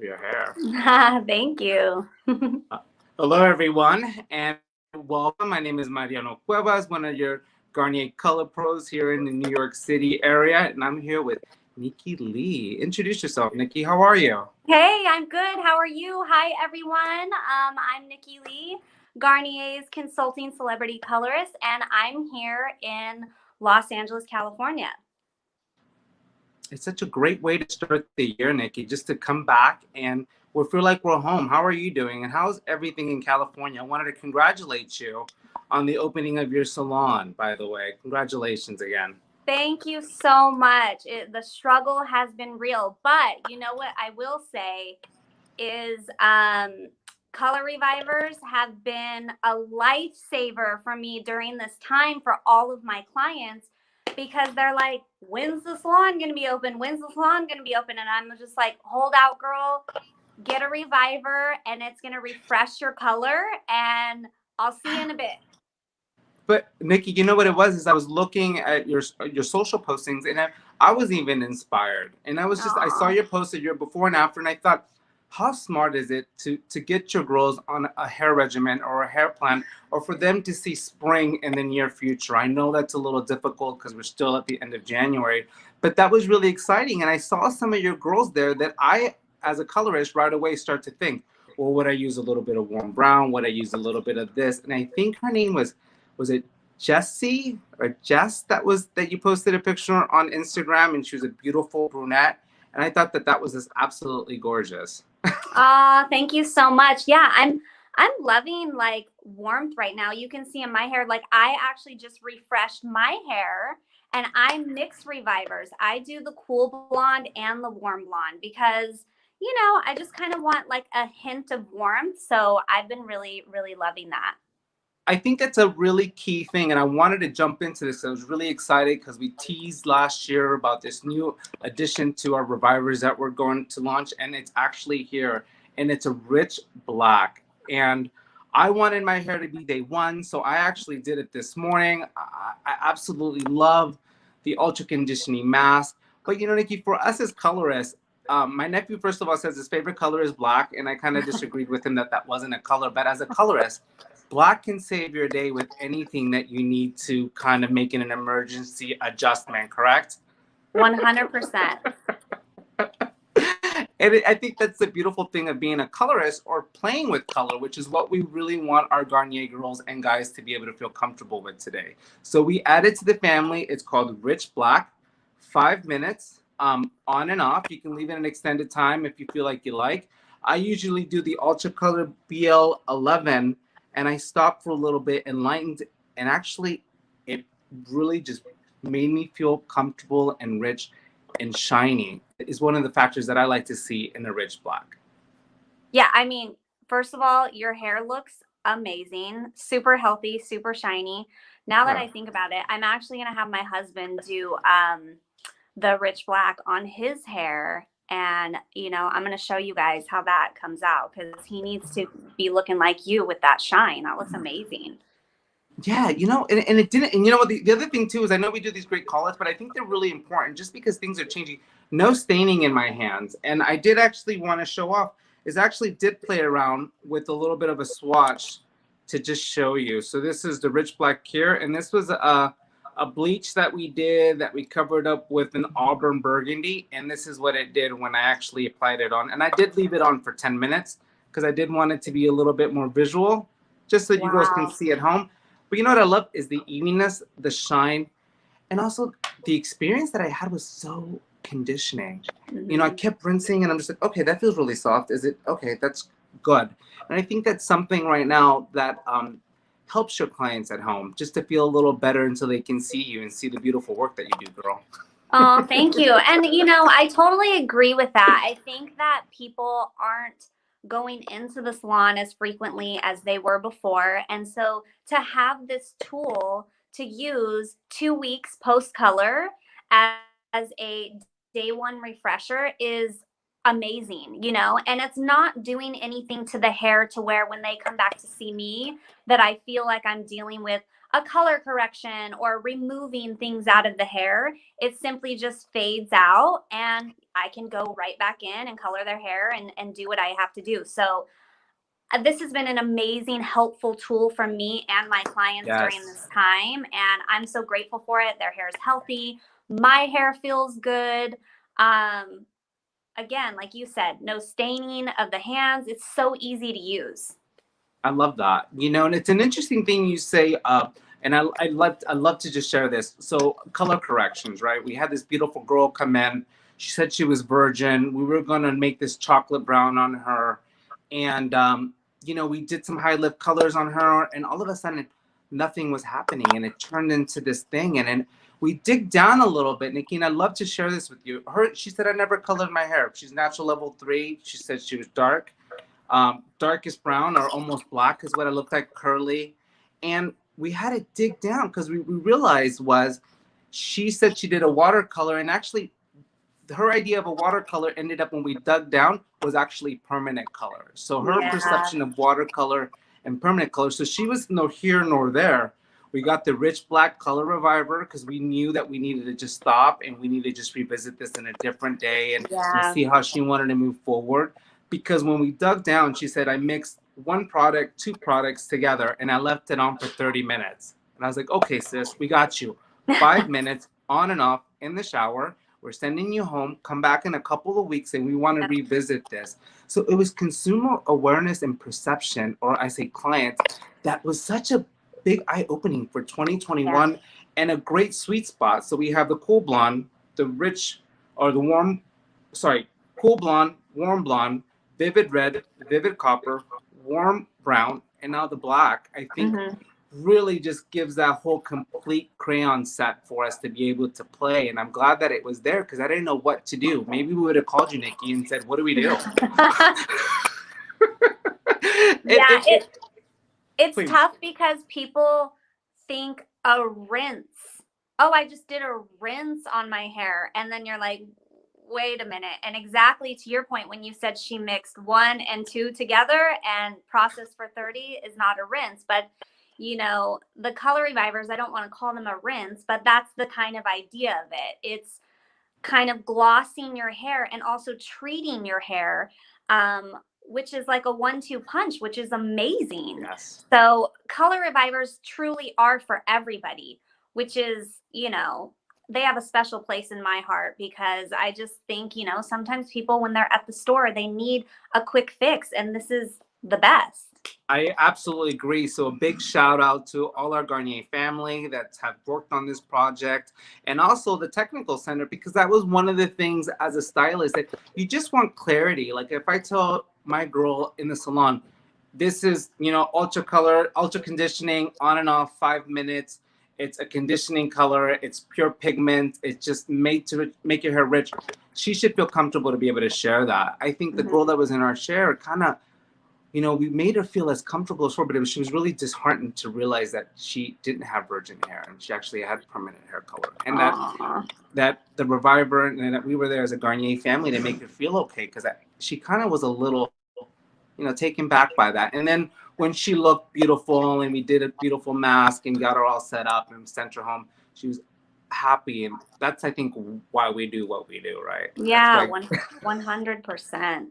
your hair. Thank you. Uh, Hello, everyone, and welcome. My name is Mariano Cuevas, one of your Garnier Color Pros here in the New York City area, and I'm here with Nikki Lee. Introduce yourself, Nikki. How are you? Hey, I'm good. How are you? Hi, everyone. I'm Nikki Lee, Garnier's Consulting Celebrity Colorist, and I'm here in Los Angeles, California. It's such a great way to start the year, Nikki, just to come back and we feel like we're home. How are you doing? And how's everything in California? I wanted to congratulate you on the opening of your salon, by the way. Congratulations again. Thank you so much. The struggle has been real, but you know what I will say is color revivers have been a lifesaver for me during this time for all of my clients because they're like, when's the salon going to be open? When's the salon going to be open? And I'm just like, hold out, girl, get a reviver and it's going to refresh your color and I'll see you in a bit. But Nikki, you know what it was? Is I was looking at your social postings, and I was even inspired. And I was just, I saw your post of your before and after, and I thought, how smart is it to get your girls on a hair regimen or a hair plan, or for them to see spring in the near future? I know that's a little difficult because we're still at the end of January, but that was really exciting. And I saw some of your girls there that I, as a colorist, right away start to think, well, would I use a little bit of warm brown? Would I use a little bit of this? And I think her name was it Jessie or Jess that you posted a picture on Instagram, and she was a beautiful brunette, and I thought that was just absolutely gorgeous. Thank you so much. Yeah, I'm loving like warmth right now. You can see in my hair, like I actually just refreshed my hair and I mix revivers. I do the cool blonde and the warm blonde because, I just kind of want like a hint of warmth. So I've been really, really loving that. I think that's a really key thing, and I wanted to jump into this. I was really excited because we teased last year about this new addition to our revivers that we're going to launch, and it's actually here, and it's a rich black. And I wanted my hair to be day one, so I actually did it this morning. I absolutely love the ultra conditioning mask. But Nikki, for us as colorists, my nephew, first of all, says his favorite color is black, and I kind of disagreed with him that wasn't a color. But as a colorist, black can save your day with anything that you need to kind of make an emergency adjustment, correct? 100%. And I think that's the beautiful thing of being a colorist or playing with color, which is what we really want our Garnier girls and guys to be able to feel comfortable with today. So we added to the family. It's called Rich Black, 5 minutes on and off. You can leave it an extended time if you feel like you like. I usually do the Ultra Color BL11, and I stopped for a little bit and lightened, and actually it really just made me feel comfortable and rich and shiny. Is one of the factors that I like to see in a rich black. Yeah, I mean, first of all, your hair looks amazing, super healthy, super shiny. Now that I think about it, I'm actually going to have my husband do the rich black on his hair. And, I'm going to show you guys how that comes out because he needs to be looking like you with that shine. That looks amazing. Yeah, and it didn't. And you know what? The other thing too is I know we do these great call-outs, but I think they're really important just because things are changing. No staining in my hands, and I did actually want to show off. Is actually did play around with a little bit of a swatch to just show you. So this is the Rich Black here, and this was a bleach that we did that we covered up with an auburn burgundy, and this is what it did when I actually applied it on. And I did leave it on for 10 minutes because I did want it to be a little bit more visual, just so you guys can see at home. But you know what I love is the evenness, the shine, and also the experience that I had was so conditioning. I kept rinsing and I'm just like, okay, that feels really soft. Is it okay? That's good. And I think that's something right now that helps your clients at home just to feel a little better until they can see you and see the beautiful work that you do, girl. Oh, thank you. And, I totally agree with that. I think that people aren't going into the salon as frequently as they were before. And so to have this tool to use 2 weeks post color as a day one refresher is amazing, and it's not doing anything to the hair to where when they come back to see me that I feel like I'm dealing with a color correction or removing things out of the hair. It simply just fades out and I can go right back in and color their hair and do what I have to do. So this has been an amazing, helpful tool for me and my clients during this time. And I'm so grateful for it. Their hair is healthy. My hair feels good. Again, like you said, no staining of the hands. It's so easy to use. I love that. You know, and it's an interesting thing you say, and I'd love to just share this. So color corrections, right? We had this beautiful girl come in. She said she was virgin. We were going to make this chocolate brown on her. And, you know, we did some high lift colors on her, and all of a sudden nothing was happening, and it turned into this thing. And then we dig down a little bit, Nikki, and I'd love to share this with you. She said, I never colored my hair. She's natural level 3. She said she was dark. Darkest brown or almost black is what it looked like, curly. And we had to dig down because we realized she said she did a watercolor, and actually her idea of a watercolor ended up, when we dug down, was actually permanent color. So her perception of watercolor and permanent color, so she was no here nor there. We got the rich black color reviver because we knew that we needed to just stop and we needed to just revisit this in a different day and see how she wanted to move forward. Because when we dug down, she said, I mixed two products together, and I left it on for 30 minutes. And I was like, okay, sis, we got you. 5 minutes on and off in the shower. We're sending you home. Come back in a couple of weeks, and we want to revisit this. So it was consumer awareness and perception, or I say clients, that was such a big eye-opening for 2021 and a great sweet spot. So we have the cool blonde, the rich, or the warm, cool blonde, warm blonde, vivid red, vivid copper, warm brown, and now the black. I think really just gives that whole complete crayon set for us to be able to play. And I'm glad that it was there because I didn't know what to do. Maybe we would have called you, Nikki, and said, what do we do? It's tough because people think a rinse. Oh, I just did a rinse on my hair. And then you're like, wait a minute. And exactly to your point, when you said she mixed 1 and 2 together and processed for 30 is not a rinse. But, you know, the color revivers, I don't want to call them a rinse, but that's the kind of idea of it. It's kind of glossing your hair and also treating your hair, which is like a 1-2 punch, which is amazing. Yes. So color revivers truly are for everybody, which is, you know, they have a special place in my heart because I just think, you know, sometimes people, when they're at the store, they need a quick fix, and this is the best. I absolutely agree. So a big shout out to all our Garnier family that have worked on this project, and also the technical center, because that was one of the things as a stylist that you just want clarity. Like if I tell my girl in the salon, this is, you know, ultra color, ultra conditioning, on and off, 5 minutes. It's a conditioning color. It's pure pigment. It's just made to make your hair rich. She should feel comfortable to be able to share that. I think the girl that was in our share kind of, you know, we made her feel as comfortable as her, but she was really disheartened to realize that she didn't have virgin hair and she actually had permanent hair color. And that the reviver and that we were there as a Garnier family to make her feel okay, because she kind of was a little, you know, taken back by that. And then when she looked beautiful and we did a beautiful mask and got her all set up and sent her home, she was happy. And that's, I think, why we do what we do, right? Yeah, 100%.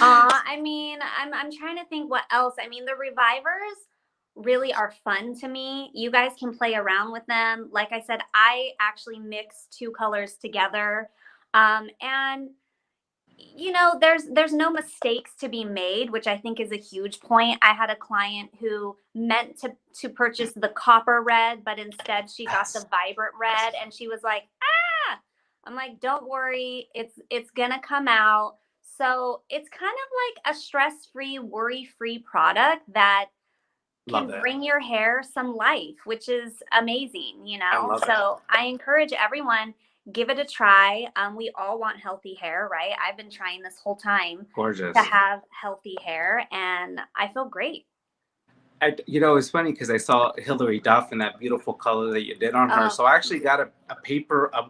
I mean, I'm trying to think what else. I mean, the revivers really are fun to me. You guys can play around with them. Like I said, I actually mix 2 colors together. And you know, there's no mistakes to be made, which I think is a huge point. I had a client who meant to purchase the copper red, but instead she got the vibrant red, and she was like, ah. I'm like, don't worry, it's gonna come out. So it's kind of like a stress-free, worry-free product that can bring your hair some life, which is amazing, you know? So I encourage everyone, give it a try. We all want healthy hair, right? I've been trying this whole time to have healthy hair, and I feel great. You know, it's funny because I saw Hilary Duff in that beautiful color that you did on her. So I actually got a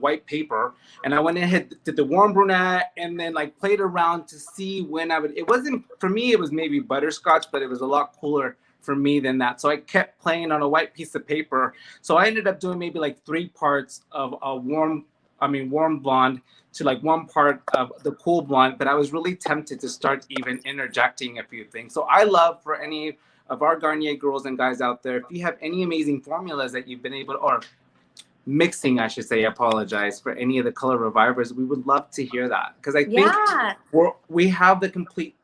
white paper, and I went ahead, did the warm brunette, and then like played around to see when I would, it wasn't, for me, it was maybe butterscotch, but it was a lot cooler for me than that. So I kept playing on a white piece of paper. So I ended up doing maybe like 3 parts of a warm blonde to like 1 part of the cool blonde. But I was really tempted to start even interjecting a few things. So I love for any of our Garnier girls and guys out there, if you have any amazing formulas that you've been able to, or mixing, I should say, apologize, for any of the color revivers, we would love to hear that. Because I think we have the complete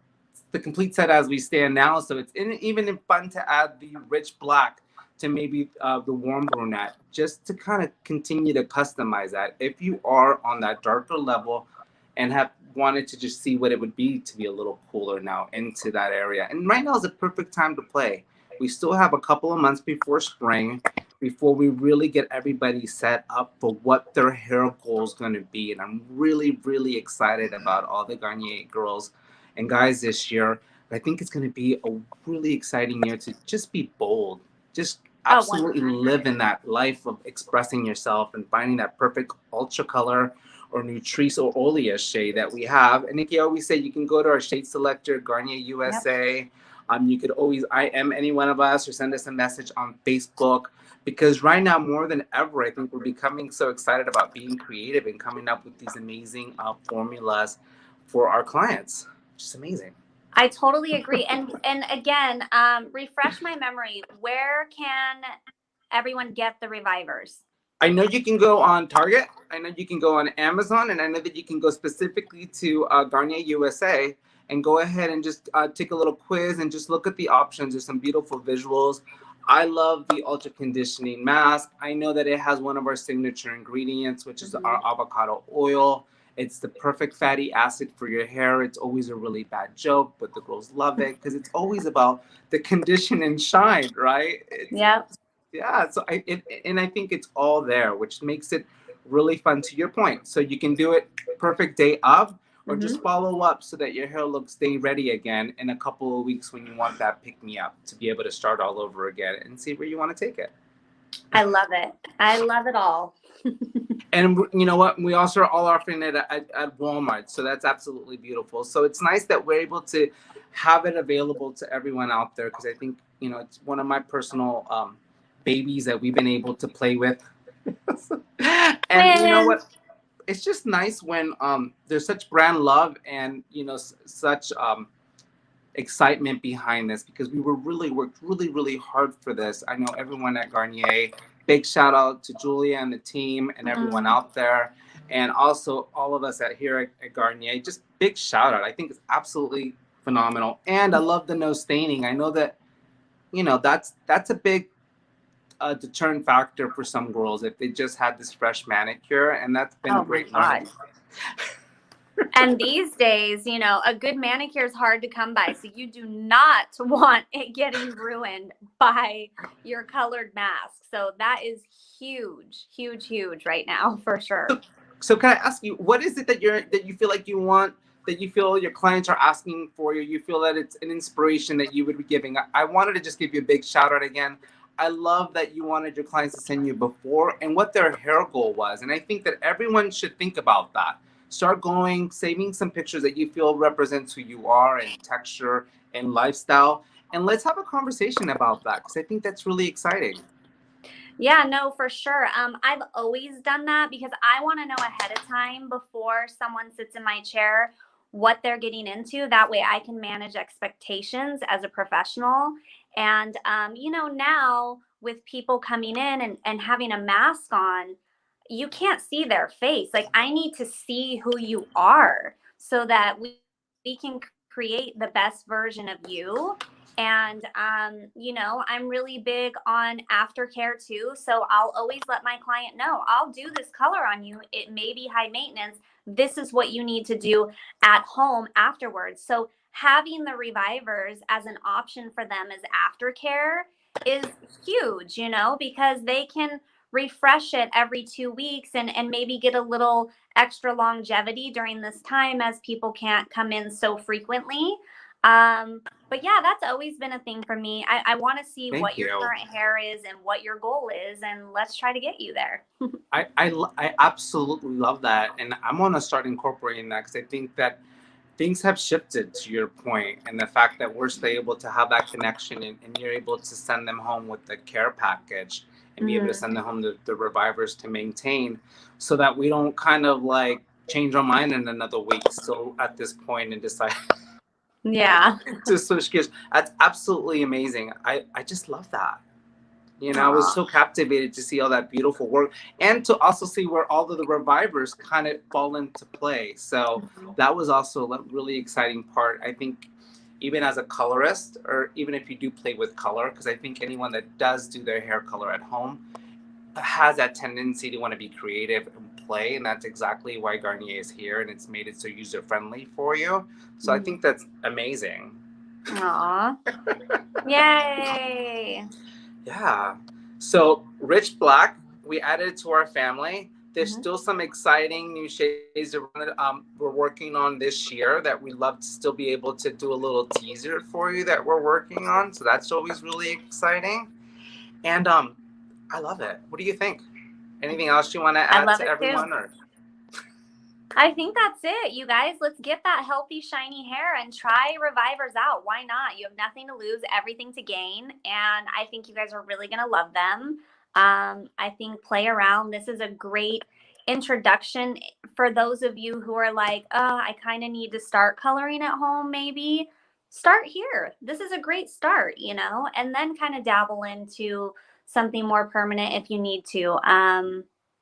set as we stand now. So it's even fun to add the rich black to maybe the warm brunette, just to kind of continue to customize that. If you are on that darker level and have wanted to just see what it would be to be a little cooler now into that area. And right now is a perfect time to play. We still have a couple of months before spring, before we really get everybody set up for what their hair goal is going to be. And I'm really, really excited about all the Garnier girls and guys this year. I think it's going to be a really exciting year to just be bold, just absolutely live in that life of expressing yourself and finding that perfect ultra color or Nutrisse or Olea shade that we have. And Nikki, I always say you can go to our shade selector, Garnier USA. You could always IM any one of us or send us a message on Facebook, because right now more than ever, I think we're becoming so excited about being creative and coming up with these amazing formulas for our clients. Just amazing. I totally agree. And again, refresh my memory. Where can everyone get the revivers? I know you can go on Target. I know you can go on Amazon, and I know that you can go specifically to Garnier USA and go ahead and just take a little quiz and just look at the options. There's some beautiful visuals. I love the Ultra Conditioning Mask. I know that it has one of our signature ingredients, which is our avocado oil. It's the perfect fatty acid for your hair. It's always a really bad joke, but the girls love it because it's always about the condition and shine, right? Yeah, so I think it's all there, which makes it really fun, to your point. So you can do it perfect day of, or just follow up so that your hair looks day ready again in a couple of weeks when you want that pick me up to be able to start all over again and see where you want to take it. I love it. I love it all. And you know what? We also are all offering it at Walmart. So that's absolutely beautiful. So it's nice that we're able to have it available to everyone out there, because I think, it's one of my personal babies that we've been able to play with. And you know what? It's just nice when there's such brand love and, such excitement behind this, because we worked really hard for this. I know everyone at Garnier. Big shout out to Julia and the team and everyone out there. And also all of us here at Garnier, just big shout out. I think it's absolutely phenomenal. And I love the no staining. I know that, that's a big deterrent factor for some girls if they just had this fresh manicure. And that's been a great learning. And these days, a good manicure is hard to come by. So you do not want it getting ruined by your colored mask. So that is huge right now, for sure. So can I ask you, what is it that you feel like you want, that you feel your clients are asking for you? You feel that it's an inspiration that you would be giving? I wanted to just give you a big shout out again. I love that you wanted your clients to send you before and what their hair goal was. And I think that everyone should think about that. Start saving some pictures that you feel represents who you are and texture and lifestyle. And let's have a conversation about that, because I think that's really exciting. Yeah, no, for sure. I've always done that because I want to know ahead of time before someone sits in my chair what they're getting into. That way I can manage expectations as a professional. And, now with people coming in and having a mask on, you can't see their face. Like, I need to see who you are so that we can create the best version of you. And, I'm really big on aftercare too. So I'll always let my client know, I'll do this color on you. It may be high maintenance. This is what you need to do at home afterwards. So having the revivers as an option for them as aftercare is huge, because they can refresh it every 2 weeks and maybe get a little extra longevity during this time as people can't come in so frequently. But yeah, that's always been a thing for me. I want to see what your current hair is and what your goal is, and let's try to get you there. I absolutely love that. And I'm going to start incorporating that, because I think that things have shifted, to your point, and the fact that we're still able to have that connection, and you're able to send them home with the care package and be able to send them home the revivers to maintain, so that we don't kind of like change our mind in another week still at this point and decide Yeah. to switch gears. That's absolutely amazing. I just love that. You know, I was Aw. so captivated to see all that beautiful work, and to also see where all of the revivers kind of fall into play. So that was also a really exciting part. I think even as a colorist, or even if you do play with color, because I think anyone that does do their hair color at home has that tendency to want to be creative and play, and that's exactly why Garnier is here, and it's made it so user friendly for you. So I think that's amazing. Aw. Yay. Yeah. So Rich Black, we added to our family. There's still some exciting new shades that we're working on this year that we'd love to still be able to do a little teaser for you that we're working on. So that's always really exciting. And I love it. What do you think? Anything else you want to add to everyone? Or? I think that's it, you guys. Let's get that healthy, shiny hair and try revivers out. Why not? You have nothing to lose, everything to gain. And I think you guys are really going to love them. I think play around. This is a great introduction for those of you who are like, oh, I kind of need to start coloring at home, maybe. Start here. This is a great start, you know, and then kind of dabble into something more permanent if you need to.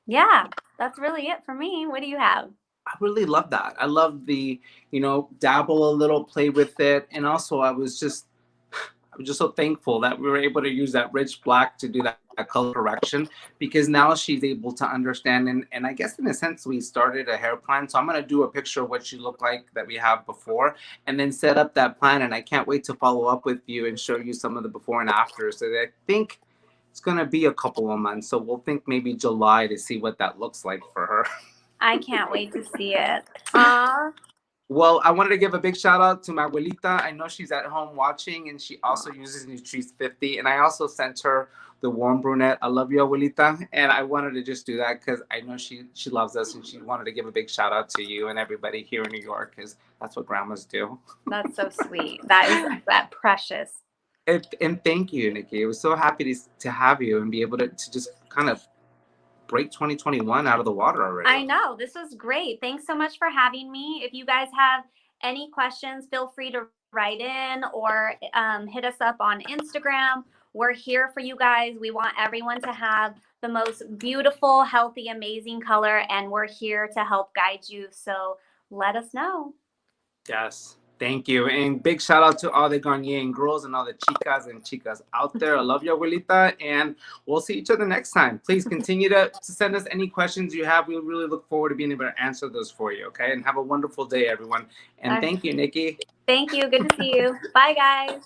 Yeah, that's really it for me. What do you have? I really love that. I love the, you know, dabble a little, play with it. And also I was just so thankful that we were able to use that Rich Black to do that color correction, because now she's able to understand. And I guess in a sense, we started a hair plan. So I'm going to do a picture of what she looked like that we have before, and then set up that plan. And I can't wait to follow up with you and show you some of the before and after. So I think it's going to be a couple of months. So we'll think maybe July to see what that looks like for her. I can't wait to see it. Aww. Well, I wanted to give a big shout out to my abuelita. I know she's at home watching, and she also uses Nutrisse 50. And I also sent her the warm brunette. I love you, abuelita. And I wanted to just do that because I know she loves us, and she wanted to give a big shout out to you and everybody here in New York, because that's what grandmas do. That's so sweet. That is that precious. And thank you, Nikki. I was so happy to have you and be able to just kind of break 2021 out of the water already. I know. This was great. Thanks so much for having me. If you guys have any questions, feel free to write in or hit us up on Instagram. We're here for you guys. We want everyone to have the most beautiful, healthy, amazing color, and we're here to help guide you. So let us know. Yes. Thank you. And big shout out to all the Garnier girls and all the chicas and chicas out there. I love you, abuelita. And we'll see each other next time. Please continue to send us any questions you have. We really look forward to being able to answer those for you. Okay. And have a wonderful day, everyone. And thank you, Nikki. Thank you. Good to see you. Bye, guys.